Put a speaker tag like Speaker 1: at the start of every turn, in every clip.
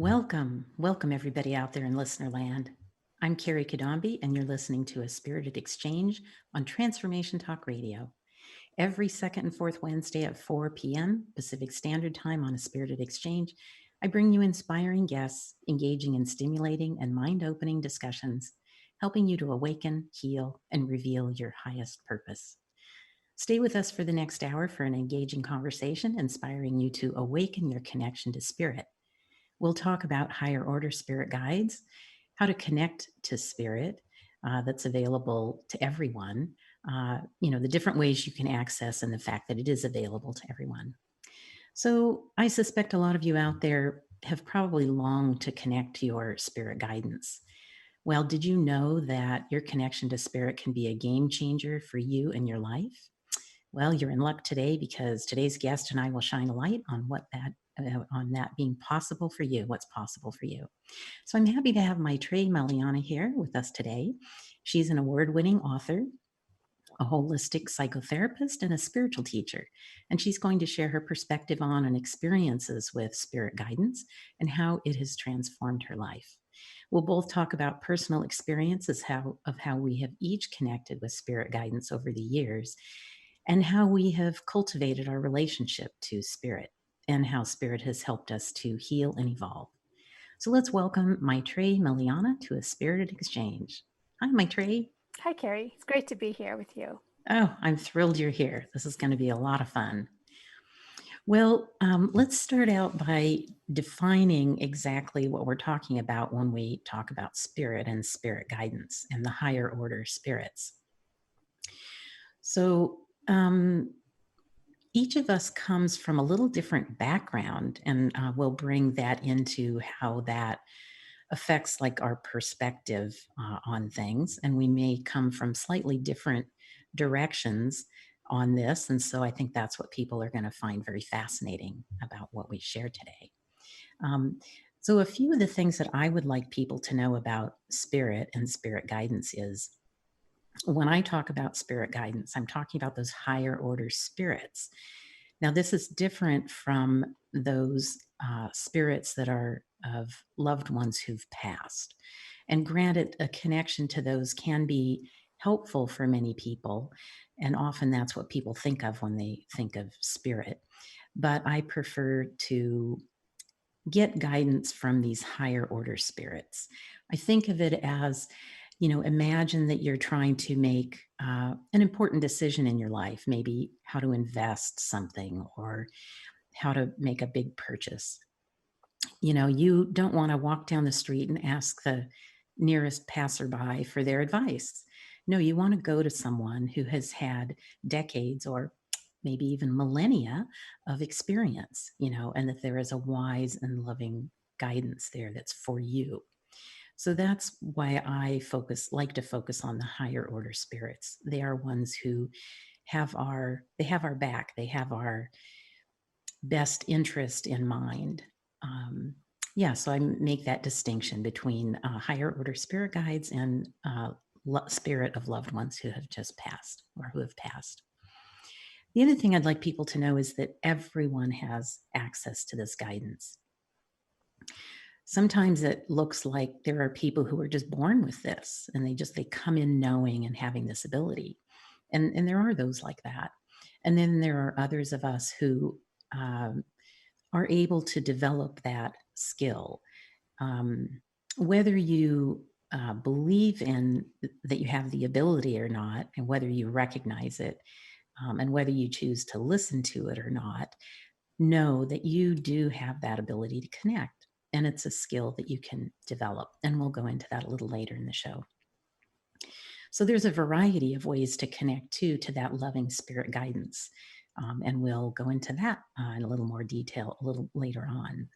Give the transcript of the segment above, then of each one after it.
Speaker 1: Welcome everybody out there in listener land. I'm Kerry Cadambi, and you're listening to a spirited exchange on Transformation Talk Radio. Every second and fourth Wednesday at 4 p.m. Pacific Standard Time on a spirited exchange, I bring you inspiring guests, engaging in stimulating and mind-opening discussions, helping you to awaken, heal, and reveal your highest purpose. Stay with us for the next hour for an engaging conversation, inspiring you to awaken your connection to spirit. We'll talk about higher order spirit guides, how to connect to spirit that's available to everyone, the different ways you can access, and the fact that it is available to everyone. So I suspect a lot of you out there have probably longed to connect to your spirit guidance. Well, did you know that your connection to spirit can be a game changer for you and your life? Well, you're in luck today because today's guest and I will shine a light on on that being possible for you, what's possible for you. So I'm happy to have Mytrae Meliana here with us today. She's an award-winning author, a holistic psychotherapist, and a spiritual teacher. And she's going to share her perspective on and experiences with spirit guidance and how it has transformed her life. We'll both talk about personal experiences of how we have each connected with spirit guidance over the years, and how we have cultivated our relationship to spirit, and how spirit has helped us to heal and evolve. So let's welcome Mytrae Meliana to a spirited exchange. Hi, Mytrae.
Speaker 2: Hi, Kerry. It's great to be here with you.
Speaker 1: Oh, I'm thrilled you're here. This is going to be a lot of fun. Well, let's start out by defining exactly what we're talking about when we talk about spirit and spirit guidance and the higher order spirits. So, each of us comes from a little different background, and we'll bring that into how that affects like our perspective on things. And we may come from slightly different directions on this. And so I think that's what people are going to find very fascinating about what we share today. Um, so, a few of the things that I would like people to know about spirit and spirit guidance is, when I talk about spirit guidance, I'm talking about those higher order spirits. Now, this is different from those spirits that are of loved ones who've passed. And granted, a connection to those can be helpful for many people. And often that's what people think of when they think of spirit. But I prefer to get guidance from these higher order spirits. I think of it as, imagine that you're trying to make an important decision in your life, maybe how to invest something or how to make a big purchase. You don't want to walk down the street and ask the nearest passerby for their advice. No, you want to go to someone who has had decades or maybe even millennia of experience, and that there is a wise and loving guidance there that's for you. So that's why like to focus on the higher order spirits. They are ones who they have our back. They have our best interest in mind. So I make that distinction between higher order spirit guides and spirit of loved ones who have just passed or who have passed. The other thing I'd like people to know is that everyone has access to this guidance. Sometimes it looks like there are people who are just born with this and they come in knowing and having this ability. And there are those like that. And then there are others of us who are able to develop that skill. Whether you believe in that you have the ability or not, and whether you recognize it, and whether you choose to listen to it or not, know that you do have that ability to connect. And it's a skill that you can develop. And we'll go into that a little later in the show. So there's a variety of ways to connect to that loving spirit guidance. And we'll go into that in a little more detail a little later on.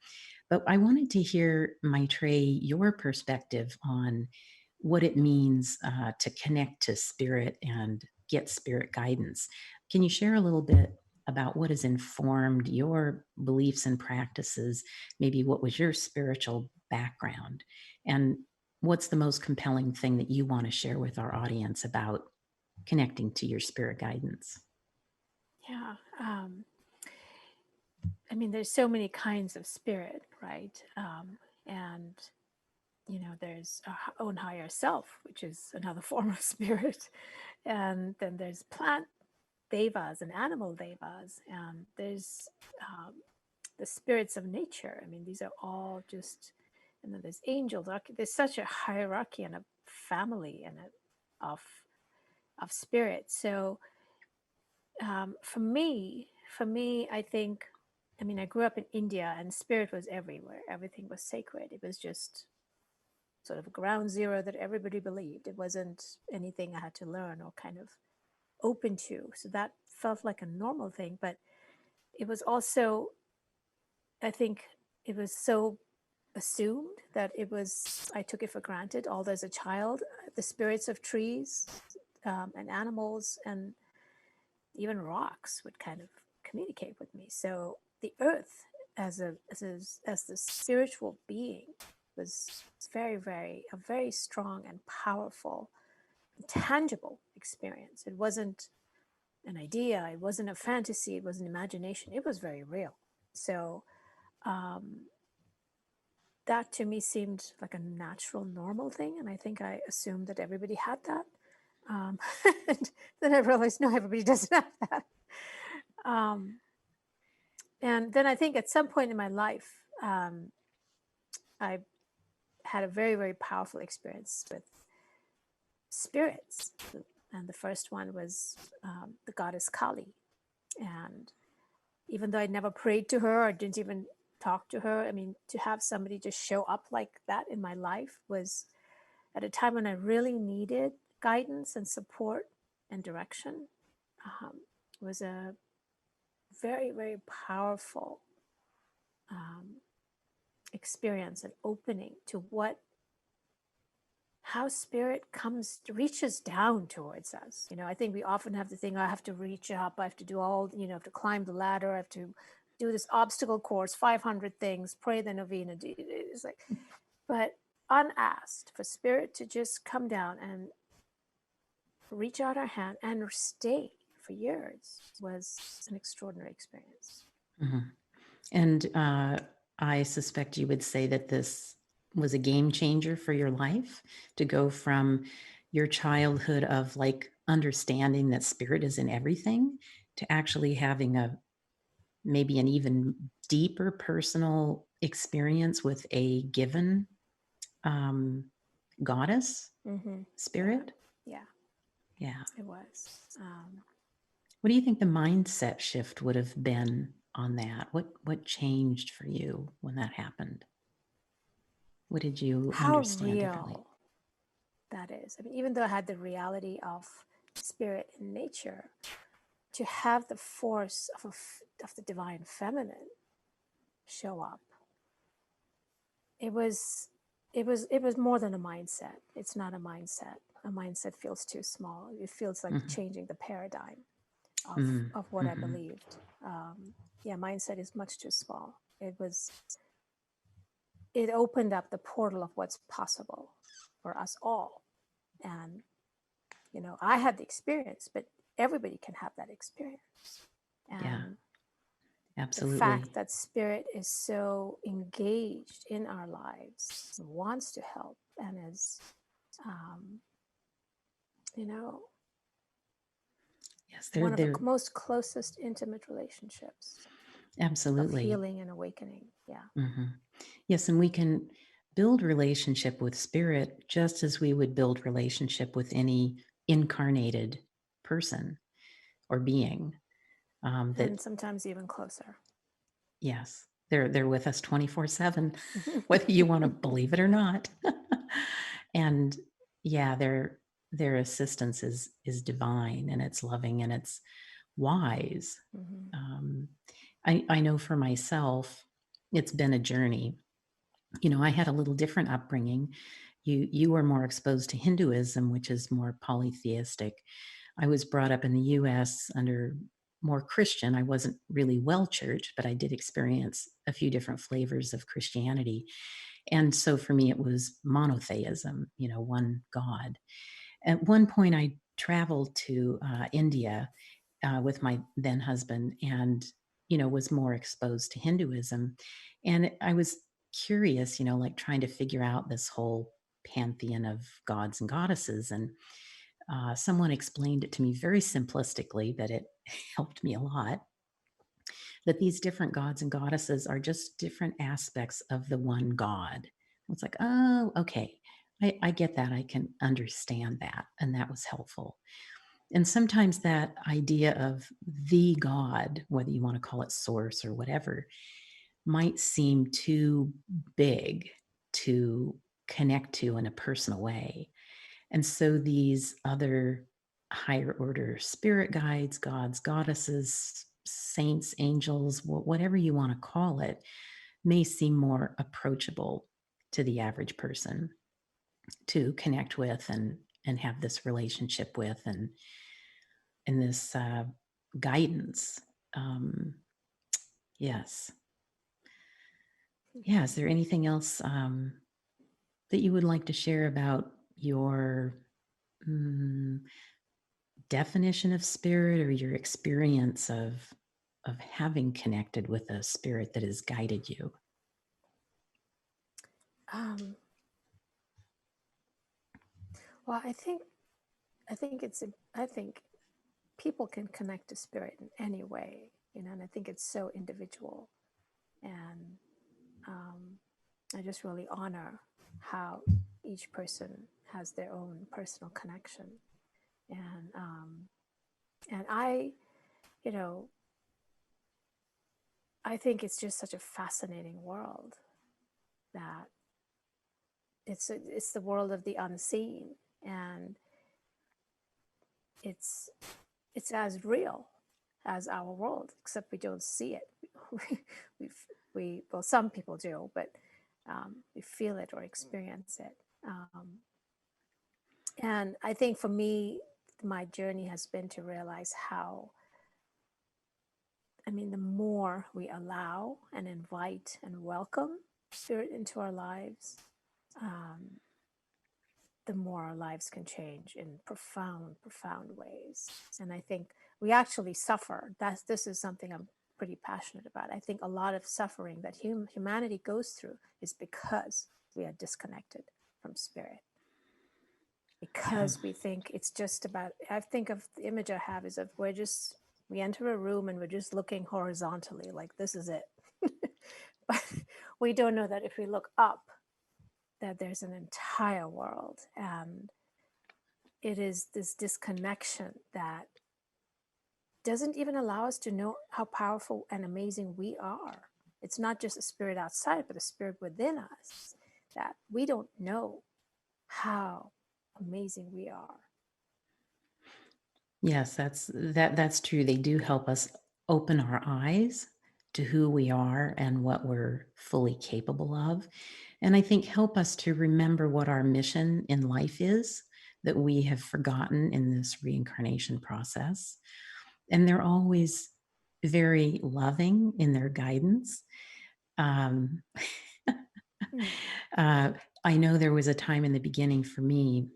Speaker 1: But I wanted to hear, Mytrae, your perspective on what it means to connect to spirit and get spirit guidance. Can you share a little bit about what has informed your beliefs and practices? Maybe what was your spiritual background? And what's the most compelling thing that you want to share with our audience about connecting to your spirit guidance?
Speaker 2: Yeah. There's so many kinds of spirit, right? And, there's our own higher self, which is another form of spirit. And then there's plant devas and animal devas. And there's the spirits of nature. I mean, these are all just, and then there's angels. There's such a hierarchy and a family of spirit. So for me, I think, I mean, I grew up in India and spirit was everywhere. Everything was sacred. It was just sort of ground zero that everybody believed. It wasn't anything I had to learn or kind of open to. So that felt like a normal thing. But it was also, I think, it was so assumed that I took it for granted. Although as a child, the spirits of trees and animals and even rocks would kind of communicate with me. So the earth as the spiritual being was a very strong and powerful, tangible experience. It wasn't an idea, it wasn't a fantasy, it was an imagination. It was very real. So um, that to me seemed like a natural, normal thing, and I think I assumed that everybody had that. And then I realized no, everybody doesn't have that. Um, and then I think at some point in my life, I had a very, very powerful experience with spirits. And the first one was the goddess Kali. And even though I never prayed to her or didn't even talk to her, I mean, to have somebody just show up like that in my life was at a time when I really needed guidance and support and direction. Um, was a very, very powerful um, experience and opening to how spirit reaches down towards us. I think we often have the thing, I have to reach up, I have to do all, I have to climb the ladder, I have to do this obstacle course, 500 things, pray the novena. It's like, but unasked, for spirit to just come down and reach out our hand and stay for years was an extraordinary experience.
Speaker 1: Mhm. And I suspect you would say that this was a game changer for your life, to go from your childhood of like understanding that spirit is in everything to actually having a maybe an even deeper personal experience with a given um, goddess
Speaker 2: Mm-hmm. Yeah,
Speaker 1: spirit.
Speaker 2: yeah,
Speaker 1: Yeah.
Speaker 2: it was.
Speaker 1: What do you think the mindset shift would have been on that? What changed for you when that happened? What did you
Speaker 2: How
Speaker 1: understand differently?
Speaker 2: real that is. I mean, even though I had the reality of spirit and nature, to have the force of the divine feminine show up, it was more than a mindset. It's not a mindset. A mindset feels too small. It feels like
Speaker 1: Mhm.
Speaker 2: changing the paradigm of
Speaker 1: Mm.
Speaker 2: what I
Speaker 1: Mhm.
Speaker 2: believed. Yeah, mindset is much too small. It opened up the portal of what's possible for us all. And I had the experience, but everybody can have that experience.
Speaker 1: Yeah,
Speaker 2: And the
Speaker 1: absolutely.
Speaker 2: fact that spirit is so engaged in our lives, wants to help, and is, um, you know,
Speaker 1: Yes,
Speaker 2: one of the
Speaker 1: they're
Speaker 2: most closest intimate relationships of
Speaker 1: absolutely.
Speaker 2: healing and awakening. Yeah.
Speaker 1: Mhm. Yes, and we can build relationship with spirit just as we would build relationship with any incarnated person or being.
Speaker 2: And
Speaker 1: That
Speaker 2: sometimes even closer.
Speaker 1: yes, they're with us 24/7, whether you want to believe it or not. And yeah, their assistance is divine and it's loving and it's wise.
Speaker 2: Hmm.
Speaker 1: Um, I know for myself, it's been a journey. I had a little different upbringing. You were more exposed to Hinduism, which is more polytheistic. I was brought up in the US under more Christian. I wasn't really well churched, but I did experience a few different flavors of Christianity. And so for me, it was monotheism, one God. At one point, I traveled to India with my then husband and, was more exposed to Hinduism. And I was curious, like trying to figure out this whole pantheon of gods and goddesses. And someone explained it to me very simplistically, but it helped me a lot, that these different gods and goddesses are just different aspects of the one God. It's like, oh, okay. I get that. I can understand that. And that was helpful. And sometimes that idea of the God, whether you want to call it source or whatever, might seem too big to connect to in a personal way. And so these other higher order spirit guides, gods, goddesses, saints, angels, whatever you want to call it, may seem more approachable to the average person to connect with and have this relationship with and this guidance. Um, yes. Yeah. Is there anything else that you would like to share about your mm, definition of spirit or your experience of having connected with a spirit that has guided you?
Speaker 2: Um, well, I think people can connect to spirit in any way, and I think it's so individual. And I just really honor how each person has their own personal connection. And I, you know, I think it's just such a fascinating world that it's the world of the unseen, and it's it's as real as our world, except we don't see it. we, well, some people do, but we feel it or experience it. And I think for me, my journey has been to realize how, the more we allow and invite and welcome spirit into our lives, um, the more our lives can change in profound, profound ways. And I think we actually suffer. This is something I'm pretty passionate about. I think a lot of suffering that humanity goes through is because we are disconnected from spirit.
Speaker 1: Yeah.
Speaker 2: Because we think it's just about, I think of the image I have is of we enter a room and we're just looking horizontally, like this is it. But we don't know that if we look up, that there's an entire world. And it is this disconnection that doesn't even allow us to know how powerful and amazing we are. It's not just a spirit outside, but a spirit within us, that we don't know how amazing we are.
Speaker 1: Yes, that's true. They do help us open our eyes to who we are and what we're fully capable of. And I think help us to remember what our mission in life is that we have forgotten in this reincarnation process. And they're always very loving in their guidance. Um,
Speaker 2: Mm.
Speaker 1: uh, I know there was a time in the beginning for me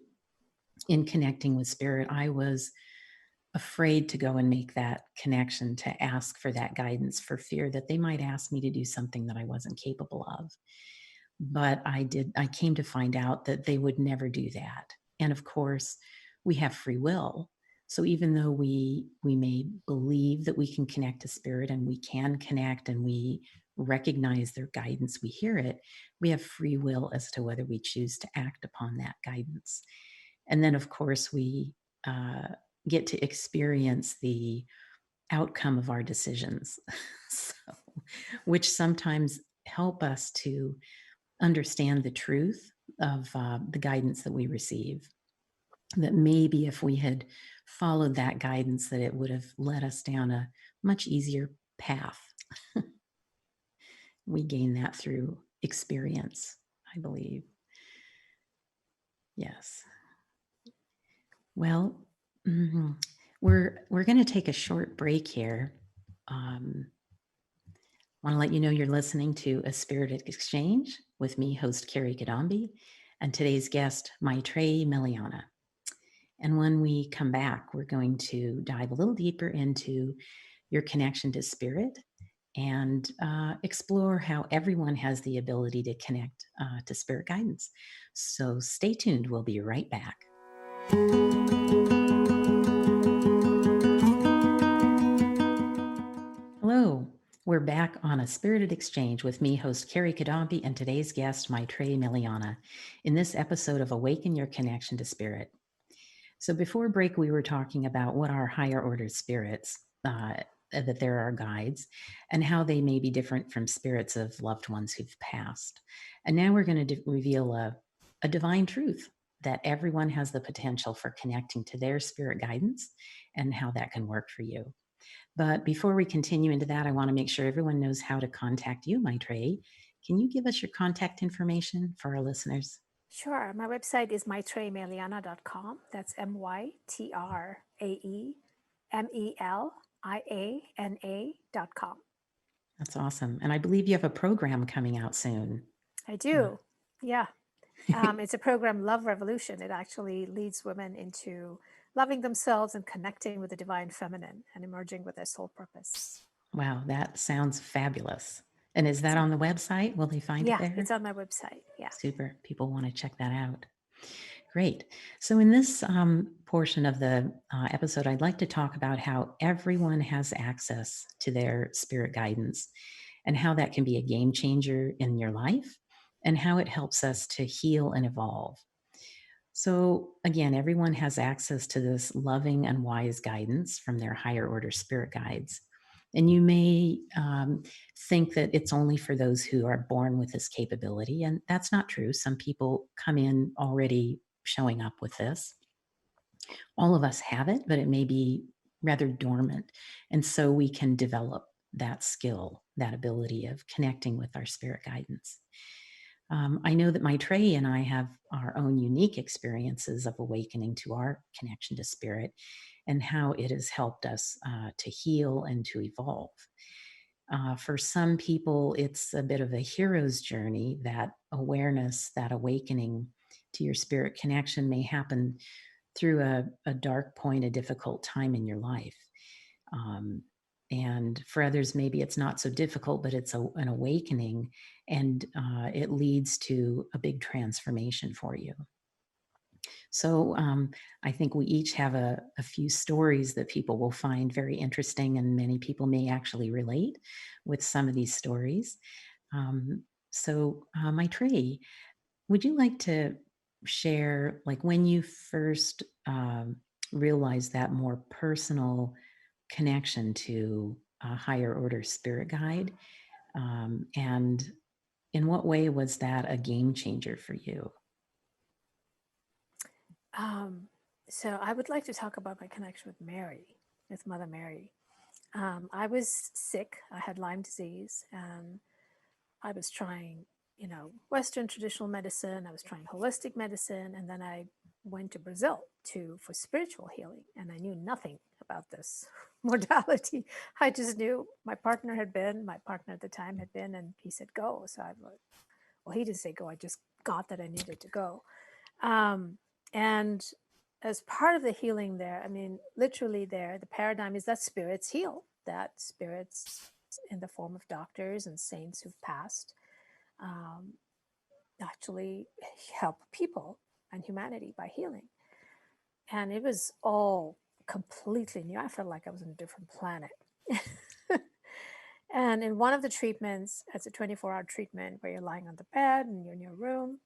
Speaker 1: in connecting with spirit, I was afraid to go and make that connection, to ask for that guidance for fear that they might ask me to do something that I wasn't capable of. But I came to find out that they would never do that. And of course, we have free will. So even though we may believe that we can connect to spirit and we can connect and we recognize their guidance, we hear it, we have free will as to whether we choose to act upon that guidance. And then, of course, we uh, get to experience the outcome of our decisions, so, which sometimes help us to understand the truth of the guidance that we receive. That maybe if we had followed that guidance, that it would have led us down a much easier path. We gain that through experience, I believe. Yes. Well, mhm. we're going to take a short break here. Want to let you know you're listening to A Spirited Exchange with me, host Kerry Cadambi, and today's guest, Mytrae Meliana. And when we come back, we're going to dive a little deeper into your connection to spirit and explore how everyone has the ability to connect to spirit guidance. So stay tuned. We'll be right back. Hello. We're back on a spirited exchange with me, host Kerry Cadambi, and today's guest, Mytrae Meliana, in this episode of Awaken Your Connection to Spirit. So before break, we were talking about what are higher order spirits, that there are guides, and how they may be different from spirits of loved ones who've passed. And now we're going to reveal a divine truth that everyone has the potential for connecting to their spirit guidance and how that can work for you. But before we continue into that, I want to make sure everyone knows how to contact you, Mytrae. Can you give us your contact information for our listeners?
Speaker 2: Sure. My website is mytraemeliana.com. That's MytraeMeliana.com.
Speaker 1: That's awesome. And I believe you have a program coming out soon.
Speaker 2: I do. Yeah. It's a program, Love Revolution. It actually leads women into loving themselves and connecting with the divine feminine and emerging with their soul purpose.
Speaker 1: Wow, that sounds fabulous. And is that on the website? Will they find it
Speaker 2: Yeah,
Speaker 1: there?
Speaker 2: it's on my website. Yeah.
Speaker 1: Super. People want to check that out. Great. So, in this portion of the episode, I'd like to talk about how everyone has access to their spirit guidance and how that can be a game changer in your life and how it helps us to heal and evolve. So, again, everyone has access to this loving and wise guidance from their higher order spirit guides. And you may think that it's only for those who are born with this capability. And that's not true. Some people come in already showing up with this. All of us have it, but it may be rather dormant. And so we can develop that skill, that ability of connecting with our spirit guidance. I know that Mytrae and I have our own unique experiences of awakening to our connection to spirit and how it has helped us to heal and to evolve. For some people, it's a bit of a hero's journey. That awareness, that awakening to your spirit connection may happen through a dark point, a difficult time in your life. Um, and for others, maybe it's not so difficult, but it's an awakening and it leads to a big transformation for you. So I think we each have a few stories that people will find very interesting, and many people may actually relate with some of these stories. Mytrae, would you like to share, like, when you first realized that more personal connection to a higher order spirit guide? And in what way was that a game changer for you?
Speaker 2: So I would like to talk about my connection with Mary, with Mother Mary. I was sick. I had Lyme disease, and I was trying, Western traditional medicine. I was trying holistic medicine, and then I went to Brazil for spiritual healing, and I knew nothing about this modality. I just knew my partner at the time had been, and he said go. So I was, well, he didn't say go. I just got that I needed to go. And as part of the healing there, I mean, literally there, the paradigm is that spirits heal, that spirits in the form of doctors and saints who've passed actually help people and humanity by healing. And it was all completely new. I felt like I was on a different planet. And in one of the treatments, it's a 24-hour treatment where you're lying on the bed and you're in your room.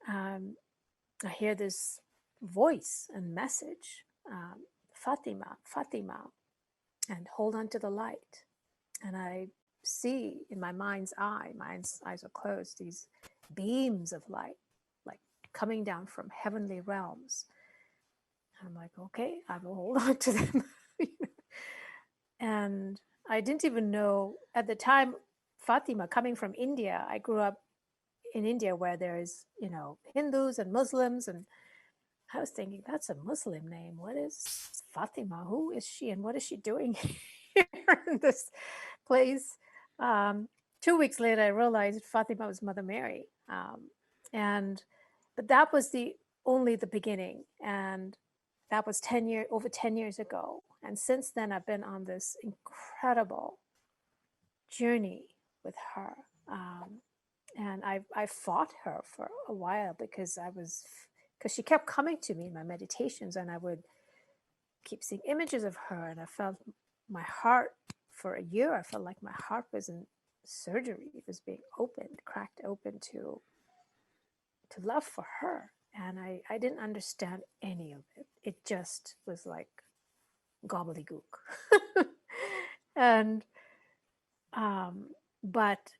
Speaker 2: I hear this voice and message, Fatima, Fatima, and hold on to the light. And I see in my mind's eye, my eyes are closed, these beams of light, like coming down from heavenly realms. And I'm like, okay, I will hold on to them. And I didn't even know at the time, Fatima, coming from India, I grew up in India where there's, Hindus and Muslims. And I was thinking, that's a Muslim name. What is Fatima? Who is she? And what is she doing here in this place? 2 weeks later, I realized Fatima was Mother Mary. But that was only the beginning. And that was over 10 years ago. And since then, I've been on this incredible journey with her. And I fought her for a while because she kept coming to me in my meditations, and I would keep seeing images of her, and I felt my heart for a year. I felt like my heart was in surgery. It was being opened, cracked open to love for her. And I didn't understand any of it. It just was like gobbledygook. and um, but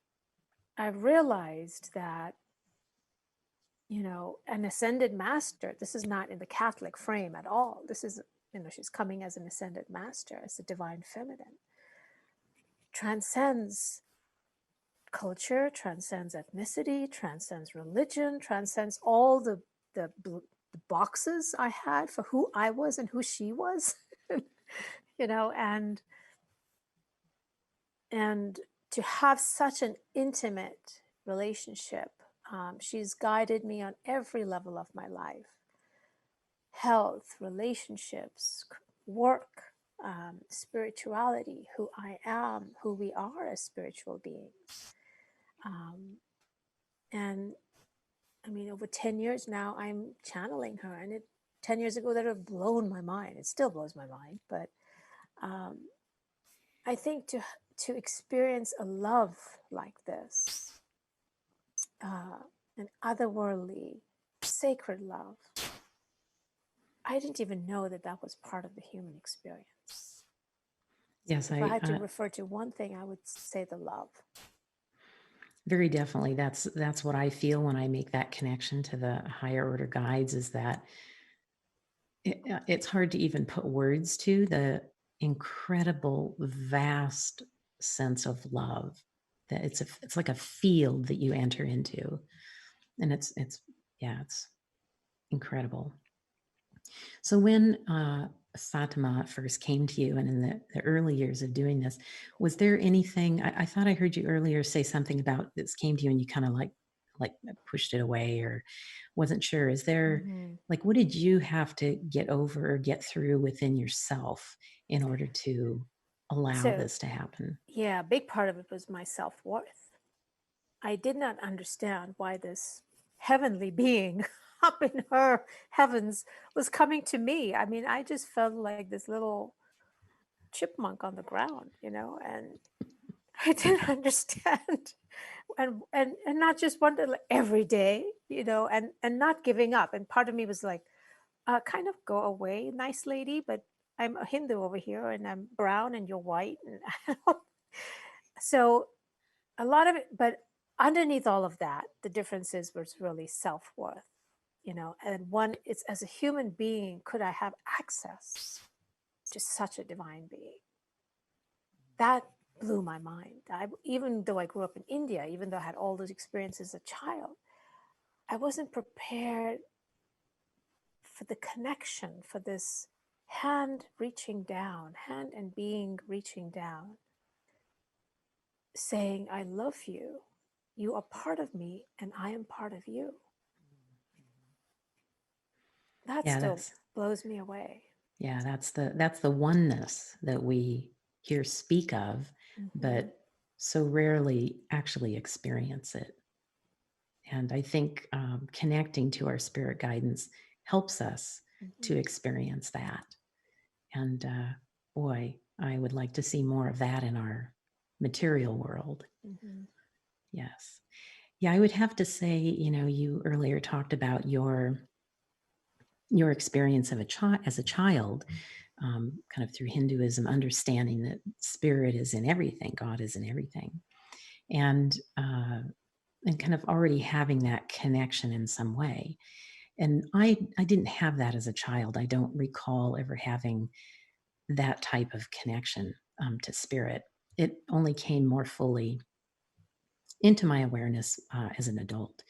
Speaker 2: I realized that, an ascended master, this is not in the Catholic frame at all. This is, she's coming as an ascended master, as the divine feminine, transcends culture, transcends ethnicity, transcends religion, transcends all the boxes I had for who I was and who she was, and to have such an intimate relationship. She's guided me on every level of my life: health, relationships, work, spirituality, who I am, who we are as spiritual beings. Um, and I mean, over 10 years now, I'm channeling her. And 10 years ago, that would have blown my mind. It still blows my mind. But um, I think to experience a love like this, an otherworldly, sacred love, I didn't even know that that was part of the human experience.
Speaker 1: Yes,
Speaker 2: If I had to refer to one thing, I would say the love.
Speaker 1: very definitely. That's what I feel when I make that connection to the higher order guides, is that it's hard to even put words to the incredible, vast sense of love, that it's like a field that you enter into, and it's yeah, it's incredible. So when Fatima first came to you, and in the early years of doing this, was there anything? I thought I heard you earlier say something about this came to you and you kind of like pushed it away, or wasn't sure. Is there,
Speaker 2: Mm-hmm.
Speaker 1: like, what did you have to get over or get through within yourself in order to allow
Speaker 2: So,
Speaker 1: this to happen?
Speaker 2: yeah, a big part of it was my self worth. I did not understand why this heavenly being up in her heavens was coming to me. I mean, I just felt like this little chipmunk on the ground, and I didn't understand. And not just one day, like every day, and not giving up. And part of me was like, kind of go away, nice lady, but I'm a Hindu over here, and I'm brown and you're white. And so a lot of it, but underneath all of that, the differences was really self-worth, and one, it's, as a human being, could I have access to such a divine being? That blew my mind. Even though I grew up in India, even though I had all those experiences as a child, I wasn't prepared for the connection, for this hand reaching down, hand and being reaching down, saying, I love you. You are part of me, and I am part of you. That
Speaker 1: Yeah,
Speaker 2: still blows me away.
Speaker 1: that's the oneness that we hear speak of,
Speaker 2: Mm-hmm.
Speaker 1: but so rarely actually experience it. And I think connecting to our spirit guidance helps us
Speaker 2: Mm-hmm.
Speaker 1: to experience that. And boy, I would like to see more of that in our material world.
Speaker 2: Mm-hmm.
Speaker 1: Yes. Yeah, I would have to say, you earlier talked about your experience of as a child, kind of through Hinduism, understanding that spirit is in everything, God is in everything, and kind of already having that connection in some way. And I didn't have that as a child. I don't recall ever having that type of connection to spirit. It only came more fully into my awareness as an adult.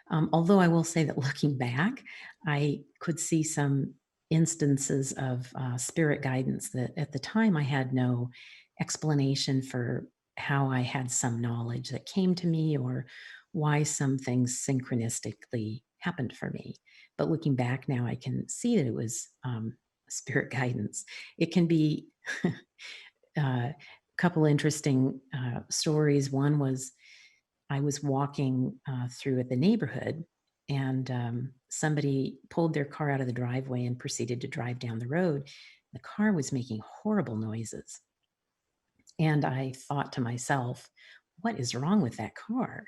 Speaker 1: Although I will say that looking back, I could see some instances of spirit guidance that at the time I had no explanation for how I had some knowledge that came to me, or why some things synchronistically happened for me. But looking back now, I can see that it was spirit guidance. It can be uh, couple interesting stories. One was I was walking through the neighborhood, and somebody pulled their car out of the driveway and proceeded to drive down the road. The car was making horrible noises. And I thought to myself, what is wrong with that car?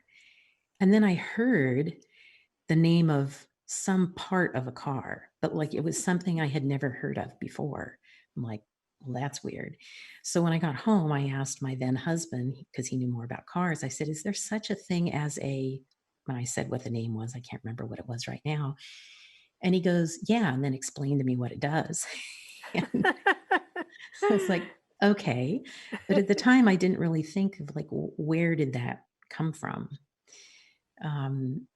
Speaker 1: And then I heard the name of some part of a car, but like it was something I had never heard of before. I'm like, well, that's weird. So when I got home, I asked my then husband, because he knew more about cars, I said, is there such a thing as a, when I said what the name was, I can't remember what it was right now. And he goes, yeah, and then explained to me what it does. And I was like, okay. But at the time, I didn't really think of like, where did that come from? Um,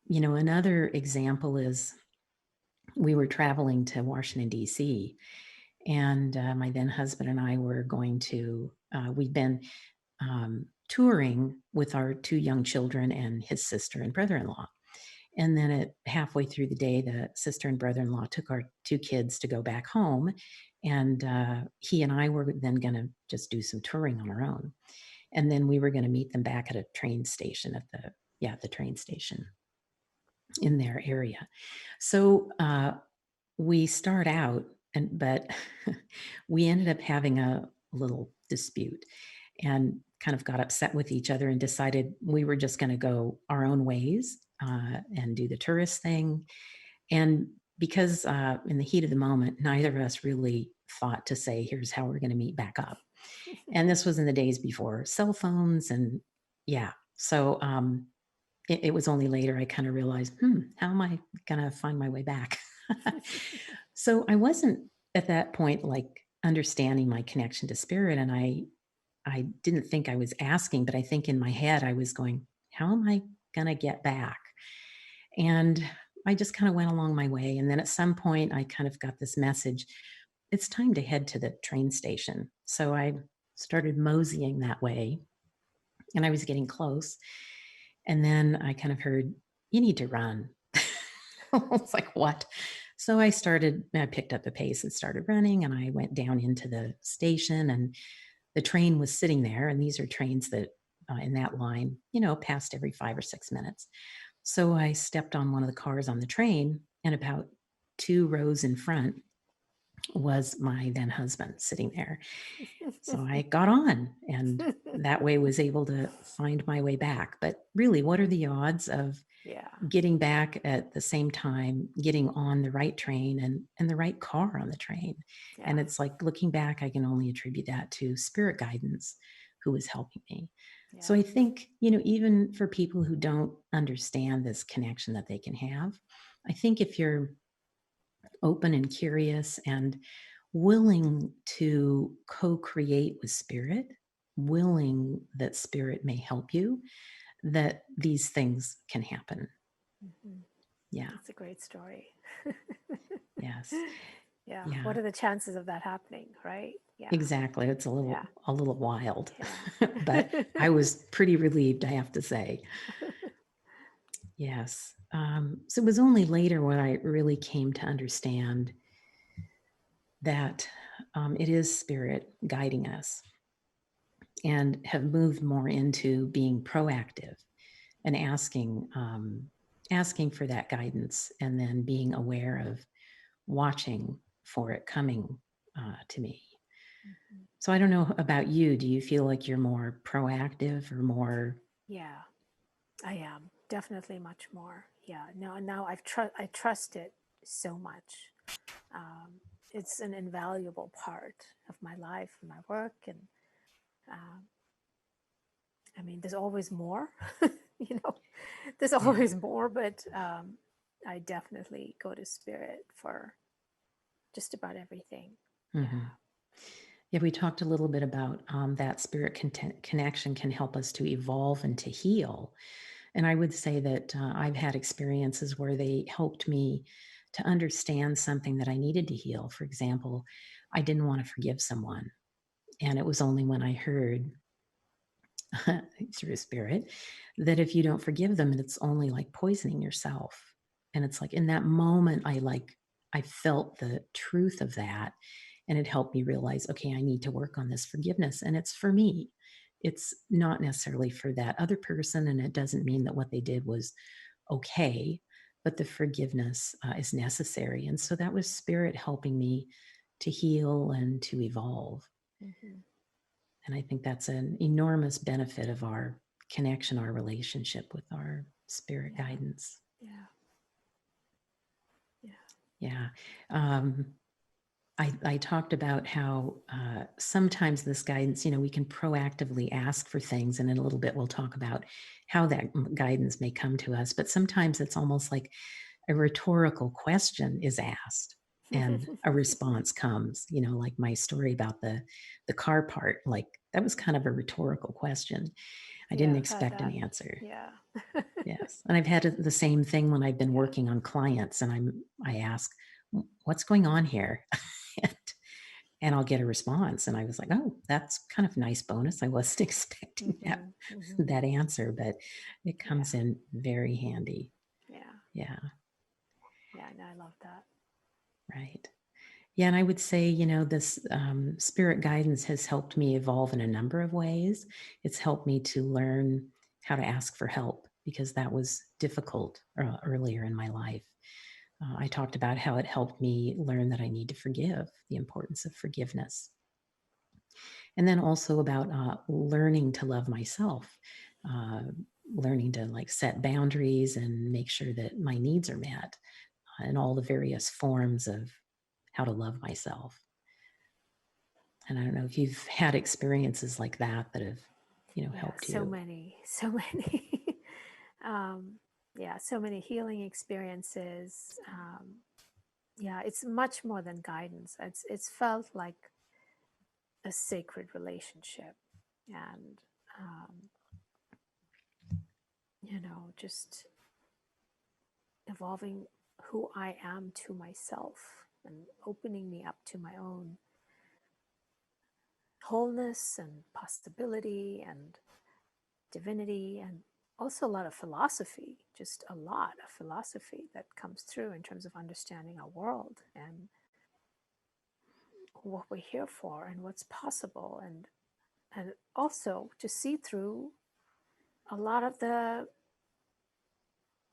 Speaker 1: another example is we were traveling to Washington, D.C., and my then husband and I were going to, we'd been touring with our two young children and his sister and brother in law. And then at halfway through the day, the sister and brother in law took our two kids to go back home. And he and I were then going to just do some touring on our own. And then we were going to meet them back at a train station the train station in their area. So we start out, but we ended up having a little dispute and kind of got upset with each other and decided we were just going to go our own ways and do the tourist thing. And because in the heat of the moment, neither of us really thought to say, here's how we're going to meet back up. And this was in the days before cell phones. And yeah, so it was only later I kind of realized, how am I going to find my way back? So I wasn't at that point like understanding my connection to spirit. And I didn't think I was asking, but I think in my head I was going, how am I going to get back? And I just kind of went along my way. And then at some point, I kind of got this message, it's time to head to the train station. So I started moseying that way, and I was getting close. And then I kind of heard, you need to run. I was like, what? So I picked up the pace and started running, and I went down into the station, and the train was sitting there. And these are trains that in that line, passed every 5 or 6 minutes. So I stepped on one of the cars on the train, and about 2 rows in front was my then husband sitting there. So I got on, and that way was able to find my way back. But really, what are the odds of
Speaker 2: Yeah.
Speaker 1: getting back at the same time, getting on the right train and the right car on the train?
Speaker 2: Yeah.
Speaker 1: And it's like, looking back, I can only attribute that to spirit guidance who was helping me. So
Speaker 2: Yeah.
Speaker 1: I think, even for people who don't understand this connection that they can have, I think if you're open and curious and willing to co-create with spirit, willing that spirit may help you, that these things can happen.
Speaker 2: Mhm.
Speaker 1: Yeah.
Speaker 2: That's a great story.
Speaker 1: Yes.
Speaker 2: Yeah.
Speaker 1: Yeah.
Speaker 2: What are the chances of that happening, right? Yeah.
Speaker 1: Exactly. It's a
Speaker 2: Yeah.
Speaker 1: little wild, but
Speaker 2: Yeah.
Speaker 1: I was pretty relieved, I have to say. Yes. So it was only later when I really came to understand that it is spirit guiding us, and have moved more into being proactive and asking for that guidance, and then being aware of watching for it coming to me.
Speaker 2: Mhm.
Speaker 1: So I don't know about you. Do you feel like you're more proactive or more?
Speaker 2: Yeah, I am definitely much more. Yeah. Now I trust it so much. Um, it's an invaluable part of my life and my work, and um, I mean, there's always more. you know, there's
Speaker 1: Yeah.
Speaker 2: always more, but I definitely go to spirit for just about everything.
Speaker 1: Hmm.
Speaker 2: Yeah.
Speaker 1: Yeah, we talked a little bit about that spirit connection can help us to evolve and to heal. And I would say that I've had experiences where they helped me to understand something that I needed to heal. For example, I didn't want to forgive someone. And it was only when I heard through spirit that if you don't forgive them, it's only like poisoning yourself. And it's like in that moment, I felt the truth of that. And it helped me realize, okay, I need to work on this forgiveness. And it's for me. It's not necessarily for that other person. And it doesn't mean that what they did was okay, but the forgiveness is necessary. And so that was spirit helping me to heal and to evolve.
Speaker 2: Mm-hmm.
Speaker 1: And I think that's an enormous benefit of our connection, our relationship with our spirit
Speaker 2: Yeah.
Speaker 1: guidance.
Speaker 2: Yeah. Yeah.
Speaker 1: Yeah. Um, I talked about how sometimes this guidance, we can proactively ask for things. And in a little bit, we'll talk about how that guidance may come to us. But sometimes it's almost like a rhetorical question is asked and a response comes, like my story about the car part, like that was kind of a rhetorical question. I
Speaker 2: Yeah,
Speaker 1: didn't
Speaker 2: I've had
Speaker 1: expect an
Speaker 2: that.
Speaker 1: answer.
Speaker 2: Yeah.
Speaker 1: Yes. And I've had the same thing when I've been
Speaker 2: Yeah.
Speaker 1: working on clients and I ask, what's going on here? and, and I'll get a response. And I was like, oh, that's kind of a nice bonus. I wasn't expecting that,
Speaker 2: Mm-hmm. Mm-hmm.
Speaker 1: that answer, but it
Speaker 2: Yeah.
Speaker 1: comes in very handy.
Speaker 2: Yeah.
Speaker 1: Yeah.
Speaker 2: Yeah. And I love that.
Speaker 1: Right. Yeah. And I would say, this spirit guidance has helped me evolve in a number of ways. It's helped me to learn how to ask for help because that was difficult earlier in my life. I talked about how it helped me learn that I need to forgive, the importance of forgiveness. And then also about learning to love myself, uh, learning to like set boundaries and make sure that my needs are met, and all the various forms of how to love myself. And I don't know if you've had experiences like that have,
Speaker 2: Yeah.
Speaker 1: helped
Speaker 2: So
Speaker 1: you.
Speaker 2: many. So many. um, yeah. So many healing experiences. Yeah. It's much more than guidance. It's felt like a sacred relationship, and um, just evolving who I am to myself and opening me up to my own wholeness and possibility and divinity, and also a lot of philosophy, just a lot of philosophy that comes through in terms of understanding our world and what we're here for and what's possible, and also to see through a lot of the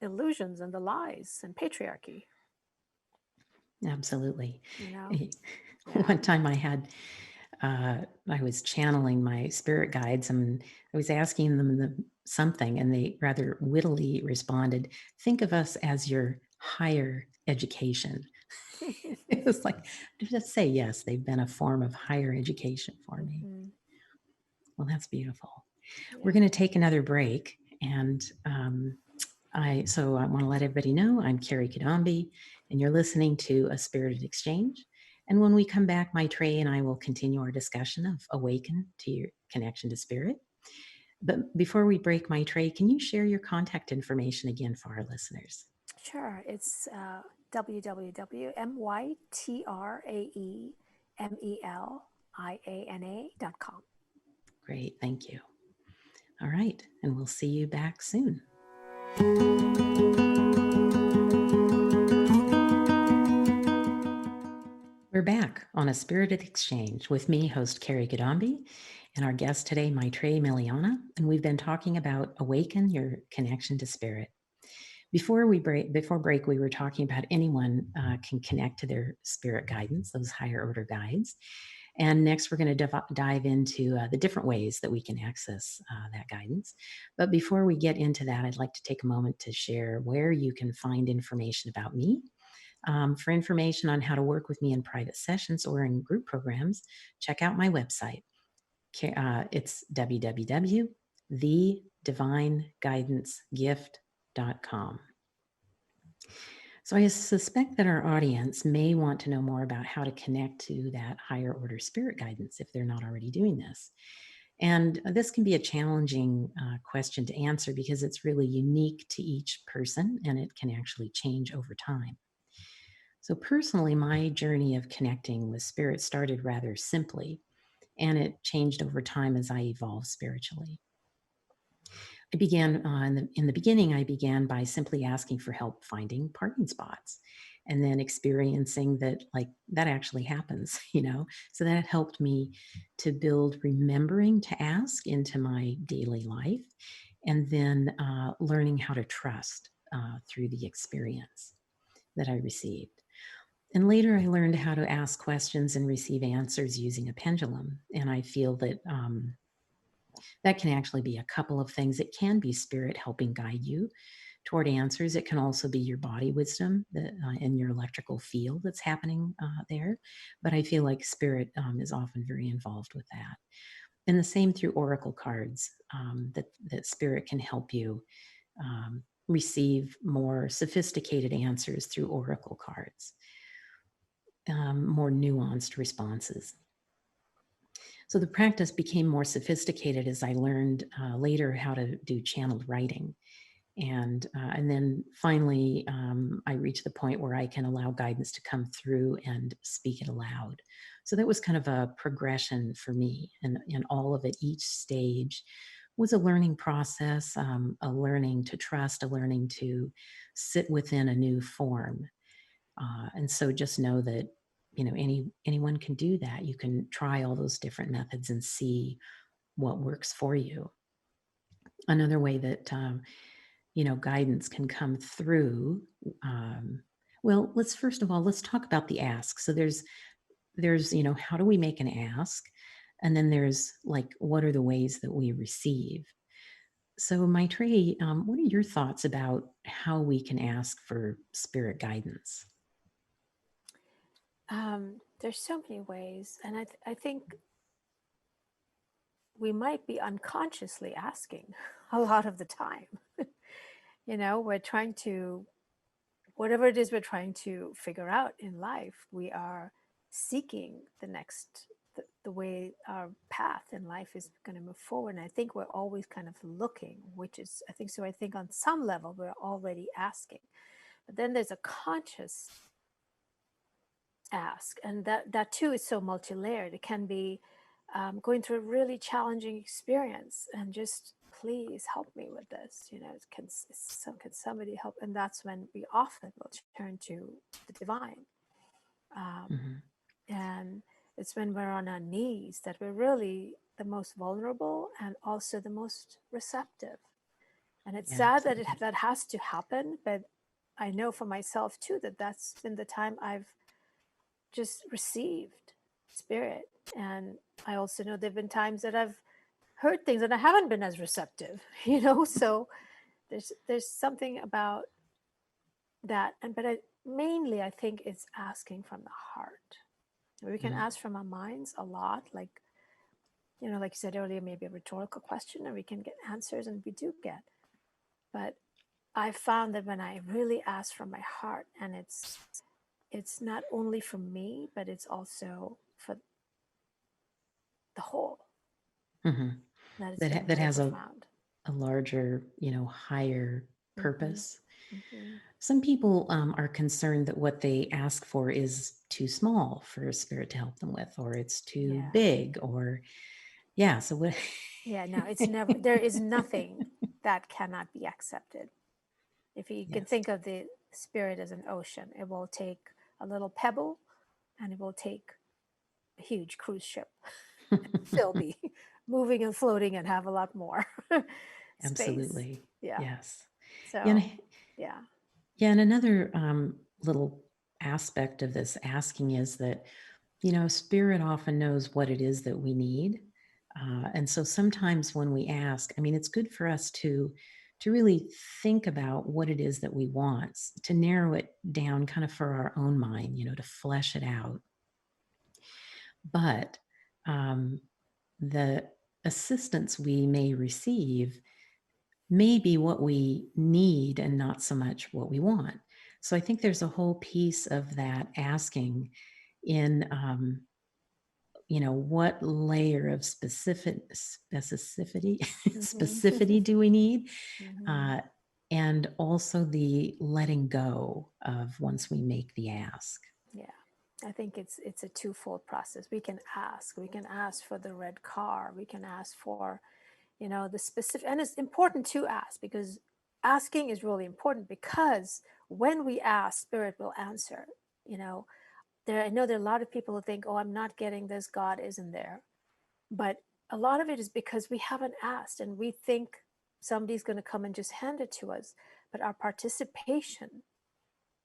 Speaker 2: illusions and the lies and patriarchy,
Speaker 1: Absolutely.
Speaker 2: you know? Yeah.
Speaker 1: One time I was channeling my spirit guides and I was asking them something, and they rather wittily responded, think of us as your higher education. It was like, just say yes, they've been a form of higher education for me.
Speaker 2: Hmm.
Speaker 1: Well, that's beautiful. We're
Speaker 2: Yeah.
Speaker 1: going to take another break. And so I want to let everybody know I'm Kerry Cadambi, and you're listening to A Spirited Exchange. And when we come back, Mytrae and I will continue our discussion of Awaken to your connection to spirit. But before we break, Mytrae, can you share your contact information again for our listeners?
Speaker 2: Sure. It's www.mytraemeliana.com.
Speaker 1: Great, thank you. All right, and we'll see you back soon. We're back on A Spirited Exchange with me, host Kerry Cadambi, and our guest today, Mytrae Meliana, and we've been talking about Awaken Your Connection to Spirit. Before break, we were talking about anyone can connect to their spirit guidance, those higher order guides. And next, we're going to dive into the different ways that we can access that guidance. But before we get into that, I'd like to take a moment to share where you can find information about me. For information on how to work with me in private sessions or in group programs, check out my website. It's www.thedivineguidancegift.com. So I suspect that our audience may want to know more about how to connect to that higher order spirit guidance if they're not already doing this. And this can be a challenging question to answer because it's really unique to each person and it can actually change over time. So, personally, my journey of connecting with spirit started rather simply, and it changed over time as I evolved spiritually. I began in the beginning. I began by simply asking for help finding parking spots, and then experiencing that, like, that actually happens, you know? So that helped me to build remembering to ask into my daily life, and then learning how to trust through the experience that I received. And later, I learned how to ask questions and receive answers using a pendulum. And I feel that that can actually be a couple of things. It can be spirit helping guide you toward answers. It can also be your body wisdom that, and your electrical field that's happening there. But I feel like spirit is often very involved with that. And the same through oracle cards, that spirit can help you receive more sophisticated answers through oracle cards, more nuanced responses. So the practice became more sophisticated as I learned later how to do channeled writing. And then finally, I reached the point where I can allow guidance to come through and speak it aloud. So that was kind of a progression for me, and all of it, each stage was a learning process, a learning to trust, a learning to sit within a new form. And so just know that, anyone can do that. You can try all those different methods and see what works for you. Another way that guidance can come through. Um, well, let's first of all let's talk about the ask. So there's how do we make an ask, and then there's like what are the ways that we receive. So, Mytrae, what are your thoughts about how we can ask for spirit guidance?
Speaker 2: There's so many ways, and I think we might be unconsciously asking a lot of the time. We're trying to, whatever it is we're trying to figure out in life, we are seeking the way our path in life is going to move forward. And I think we're always kind of looking, which is, I think so. I think on some level, we're already asking. But then there's a conscious ask, and that too is so multi-layered. It can be going through a really challenging experience and just please help me with this, can somebody help? And that's when we often will turn to the divine.
Speaker 1: Mhm.
Speaker 2: And it's when we're on our knees that we're really the most vulnerable and also the most receptive. And it's
Speaker 1: Yeah,
Speaker 2: sad that
Speaker 1: absolutely.
Speaker 2: that has to happen, but I know for myself too that that's been the time I've just received spirit. And I also know there have been times that I've heard things and I haven't been as receptive, so there's something about that. Mainly I think it's asking from the heart. We can
Speaker 1: Mhm.
Speaker 2: ask from our minds a lot, like you said earlier, maybe a rhetorical question, and we can get answers, and we do get. But I found that when I really ask from my heart, and it's not only for me, but it's also for the whole,
Speaker 1: Mhm.
Speaker 2: that it's
Speaker 1: That
Speaker 2: been
Speaker 1: that
Speaker 2: very
Speaker 1: has
Speaker 2: profound.
Speaker 1: a larger, higher
Speaker 2: Mm-hmm.
Speaker 1: purpose.
Speaker 2: Mm-hmm.
Speaker 1: Some people are concerned that what they ask for is too small for spirit to help them with, or it's too
Speaker 2: Yeah.
Speaker 1: big, or yeah. So what?
Speaker 2: Yeah. No, it's never, there is nothing that cannot be accepted. If you can
Speaker 1: Yes.
Speaker 2: think of the spirit as an ocean, it will take a little pebble and it will take a huge cruise ship. Still be moving and floating and have a lot more space.
Speaker 1: Absolutely.
Speaker 2: Yeah.
Speaker 1: Yes. Yeah.
Speaker 2: So, yeah.
Speaker 1: Yeah. And another little aspect of this asking is that, spirit often knows what it is that we need. And so sometimes when we ask, I mean, it's good for us to really think about what it is that we want, to narrow it down kind of for our own mind, to flesh it out. But um, the assistance we may receive may be what we need and not so much what we want. So I think there's a whole piece of that asking in, what layer of specificity
Speaker 2: Mm-hmm.
Speaker 1: specificity do we need,
Speaker 2: Mm-hmm.
Speaker 1: uh, and also the letting go of once we make the ask.
Speaker 2: Yeah. I think it's a twofold process. We can ask. We can ask for the red car. We can ask for, the specific, and it's important to ask because asking is really important, because when we ask, spirit will answer. You know, I know there are a lot of people who think, oh, I'm not getting this, God isn't there. But a lot of it is because we haven't asked, and we think somebody's going to come and just hand it to us. But our participation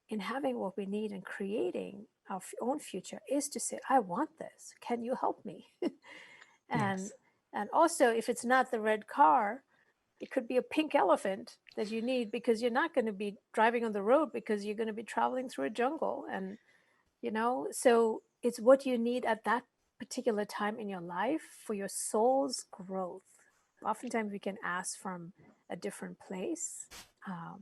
Speaker 2: in having what we need and creating our own future is to say, I want this. Can you help me? and
Speaker 1: Yes.
Speaker 2: and also, if it's not the red car, it could be a pink elephant that you need, because you're not going to be driving on the road, because you're going to be traveling through a jungle. And so it's what you need at that particular time in your life for your soul's growth. Oftentimes we can ask from a different place, um,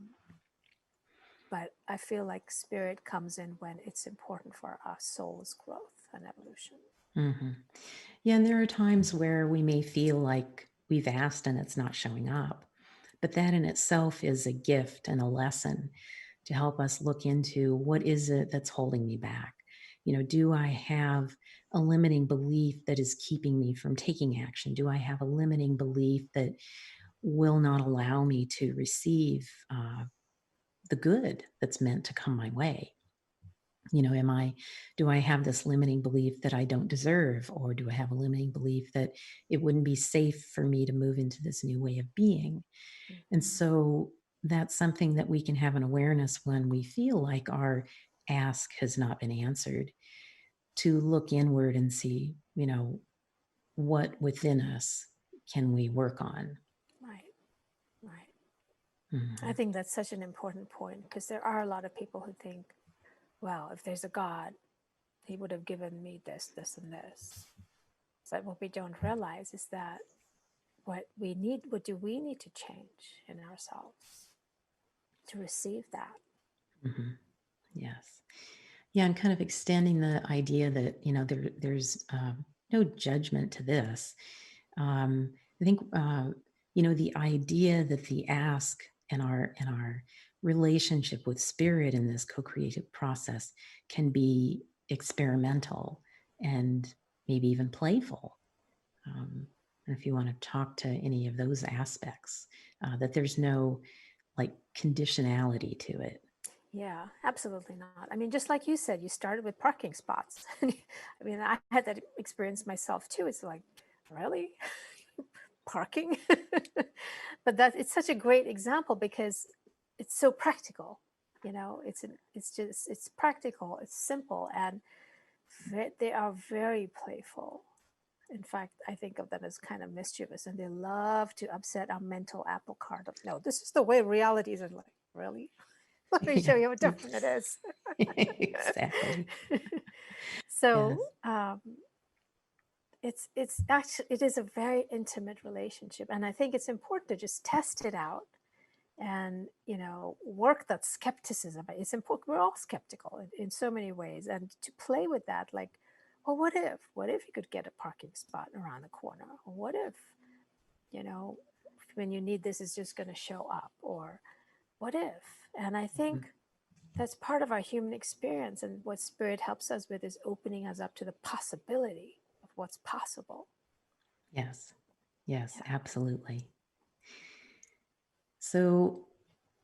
Speaker 2: but I feel like spirit comes in when it's important for our soul's growth and evolution.
Speaker 1: Hmm. Yeah, and there are times where we may feel like we've asked and it's not showing up. But that in itself is a gift and a lesson to help us look into what is it that's holding me back. Do I have a limiting belief that is keeping me from taking action? Do I have a limiting belief that will not allow me to receive the good that's meant to come my way? Do I have this limiting belief that I don't deserve, or do I have a limiting belief that it wouldn't be safe for me to move into this new way of being? And
Speaker 2: Mm-hmm.
Speaker 1: so that's something that we can have an awareness when we feel like our ask has not been answered, to look inward and see, what within us can we work on.
Speaker 2: Right, right. I
Speaker 1: Mhm.
Speaker 2: think that's such an important point, because there are a lot of people who think, well, if there's a God, he would have given me this, this, and this. But what we don't realize is that what do we need to change in ourselves to receive that?
Speaker 1: Mhm. Yes. Yeah, and kind of extending the idea that there's no judgment to this. I think the idea that the ask and our relationship with spirit in this co-creative process can be experimental and maybe even playful. And if you want to talk to any of those aspects, that there's no like conditionality to it.
Speaker 2: Yeah, absolutely not. I mean, just like you said, you started with parking spots. I mean, I had that experience myself too. It's like, really? Parking? But it's such a great example, because it's so practical. It's practical, it's simple, and they are very playful. In fact, I think of them as kind of mischievous, and they love to upset our mental apple cart of, no, this is the way reality is. And like, really? Let me show
Speaker 1: Yeah,
Speaker 2: you how different it is.
Speaker 1: exactly.
Speaker 2: So
Speaker 1: Yes.
Speaker 2: it's actually, it is a very intimate relationship, and I think it's important to just test it out, and work that skepticism. It's important. We're all skeptical in so many ways, and to play with that, like, well, what if you could get a parking spot around the corner, or what if you know when you need this is just going to show up, or what if. And I think
Speaker 1: Mhm.
Speaker 2: that's part of our human experience, and what spirit helps us with is opening us up to the possibility of what's possible.
Speaker 1: Yes. Yes,
Speaker 2: Yeah.
Speaker 1: absolutely. So,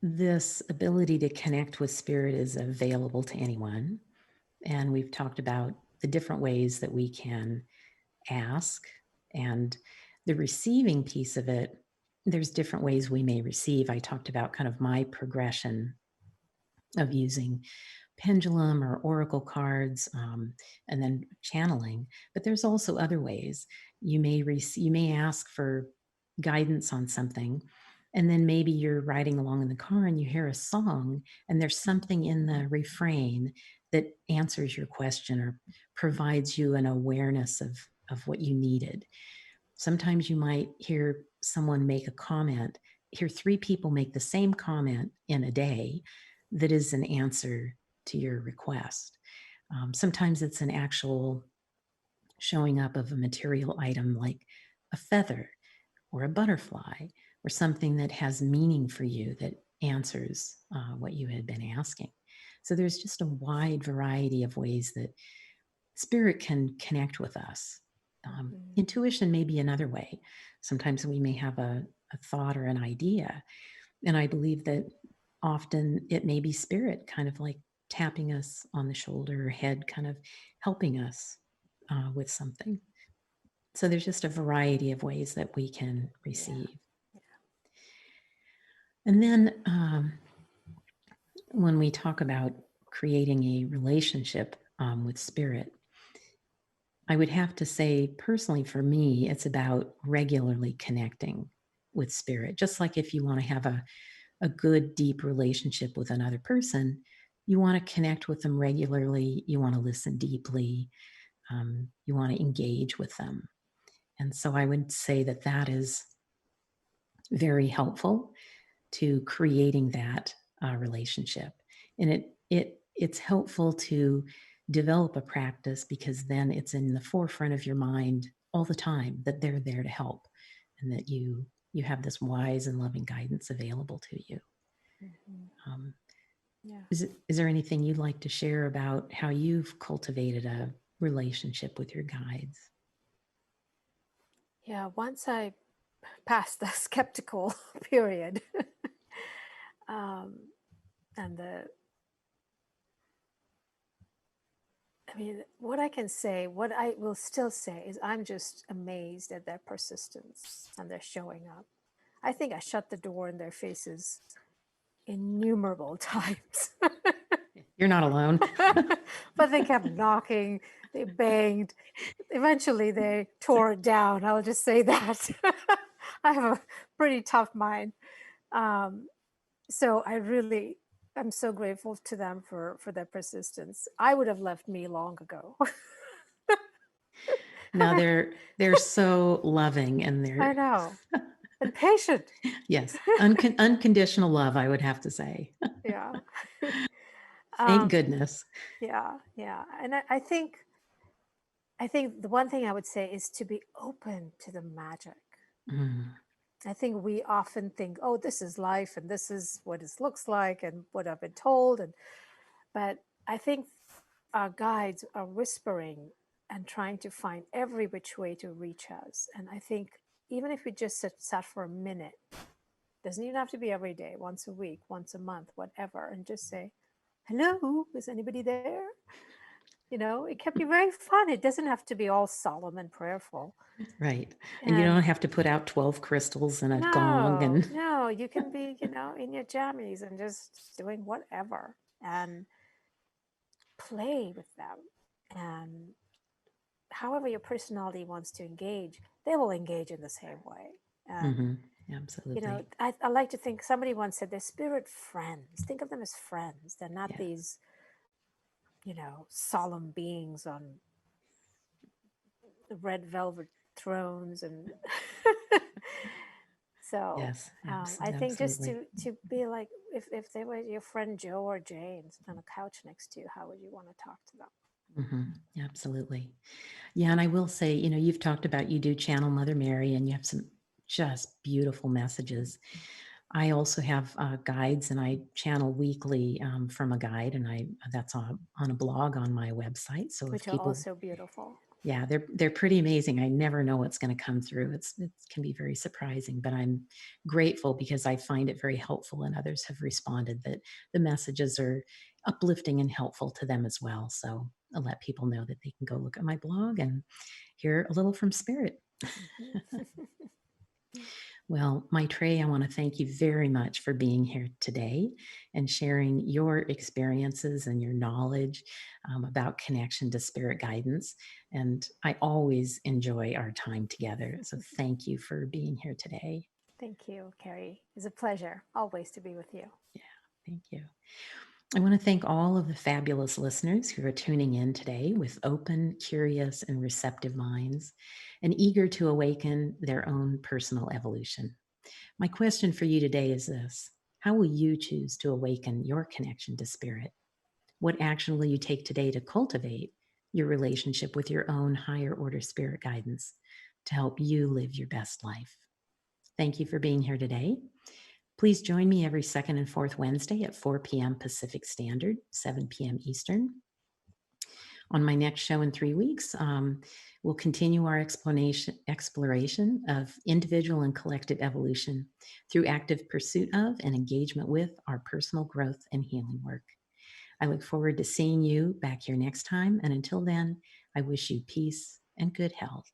Speaker 1: this ability to connect with spirit is available to anyone. And we've talked about the different ways that we can ask, and the receiving piece of it. There's different ways we may receive. I talked about kind of my progression of using pendulum or oracle cards, and then channeling. But there's also other ways. You may ask for guidance on something, and then maybe you're riding along in the car and you hear a song, and there's something in the refrain that answers your question or provides you an awareness of what you needed. Sometimes you might hear someone make a comment, hear three people make the same comment in a day that is an answer to your request. Sometimes it's an actual showing up of a material item like a feather or a butterfly or something that has meaning for you that answers what you had been asking. So there's just a wide variety of ways that spirit can connect with us.
Speaker 2: Mm.
Speaker 1: Intuition may be another way. Sometimes we may have a thought or an idea, And I believe that often it may be spirit kind of like tapping us on the shoulder or head, kind of helping us with something. So there's just a variety of ways that we can
Speaker 2: Yeah.
Speaker 1: receive. And then when we talk about creating a relationship with spirit, I would have to say, personally, for me, it's about regularly connecting with spirit. Just like if you want to have a good, deep relationship with another person, you want to connect with them regularly, you want to listen deeply, you want to engage with them. And so I would say that that is very helpful to creating that relationship. And it's helpful to develop a practice because then it's in the forefront of your mind all the time that they're there to help and that you have this wise and loving guidance available to you.
Speaker 2: Mm-hmm.
Speaker 1: Um,
Speaker 2: Yeah.
Speaker 1: is there anything you'd like to share about how you've cultivated a relationship with your guides?
Speaker 2: Yeah. Once I passed the skeptical period, um, and I mean, what I can say, what I will still say is I'm just amazed at their persistence and their showing up. I think I shut the door in their faces innumerable times.
Speaker 1: You're not alone.
Speaker 2: But they kept knocking, they banged. Eventually, they tore it down. I'll just say that. I have a pretty tough mind. Um, so I'm so grateful to them for their persistence. I would have left me long ago.
Speaker 1: Now they're so loving and
Speaker 2: I
Speaker 1: they're
Speaker 2: know. And patient.
Speaker 1: yes, unconditional love, I would have to say.
Speaker 2: Yeah.
Speaker 1: Thank
Speaker 2: um,
Speaker 1: goodness.
Speaker 2: yeah, yeah. And I think the one thing I would say is to be open to the magic.
Speaker 1: Mm,
Speaker 2: I think we often think, oh, this is life and this is what it looks like and what I've been told. But I think our guides are whispering and trying to find every which way to reach us. And I think even if we just sat for a minute, doesn't even have to be every day, once a week, once a month, whatever, and just say, hello, is anybody there? It can be very fun. It doesn't have to be all solemn and prayerful.
Speaker 1: right. And you
Speaker 2: And
Speaker 1: don't have to put out 12 crystals and a gong
Speaker 2: no,
Speaker 1: and
Speaker 2: no, you can be, in your jammies and just doing whatever and play with them. And however your personality wants to engage, they will engage in the same way. And,
Speaker 1: mhm, absolutely.
Speaker 2: I like to think somebody once said they're spirit friends. Think of them as friends. They're not
Speaker 1: Yeah.
Speaker 2: these, solemn beings on red velvet thrones and so
Speaker 1: Yes.
Speaker 2: I think just
Speaker 1: Absolutely.
Speaker 2: to be like if they were your friend Joe or Jane sitting on a couch next to you, how would you want to talk to them?
Speaker 1: Absolutely. Yeah. And I will say, you've talked about you do channel Mother Mary and you have some just beautiful messages. I also have guides and I channel weekly from a guide and that's on a blog on my website. So if
Speaker 2: Which are
Speaker 1: people,
Speaker 2: also beautiful.
Speaker 1: yeah, they're pretty amazing. I never know what's going to come through. It can be very surprising, but I'm grateful because I find it very helpful and others have responded that the messages are uplifting and helpful to them as well. So I'll let people know that they can go look at my blog and hear a little from spirit.
Speaker 2: Mhm.
Speaker 1: Well, Mytrae, I want to thank you very much for being here today and sharing your experiences and your knowledge about connection to spirit guidance. And I always enjoy our time together. So thank you for being here today.
Speaker 2: Thank you, Kerry. It's a pleasure always to be with you.
Speaker 1: Yeah, thank you. I want to thank all of the fabulous listeners who are tuning in today with open, curious, and receptive minds and eager to awaken their own personal evolution. My question for you today is this: how will you choose to awaken your connection to spirit? What action will you take today to cultivate your relationship with your own higher order spirit guidance to help you live your best life? Thank you for being here today. Please join me every second and fourth Wednesday at 4 p.m. Pacific Standard, 7 p.m. Eastern, On my next show in 3 weeks, we'll continue our exploration of individual and collective evolution through active pursuit of and engagement with our personal growth and healing work. I look forward to seeing you back here next time. And until then, I wish you peace and good health.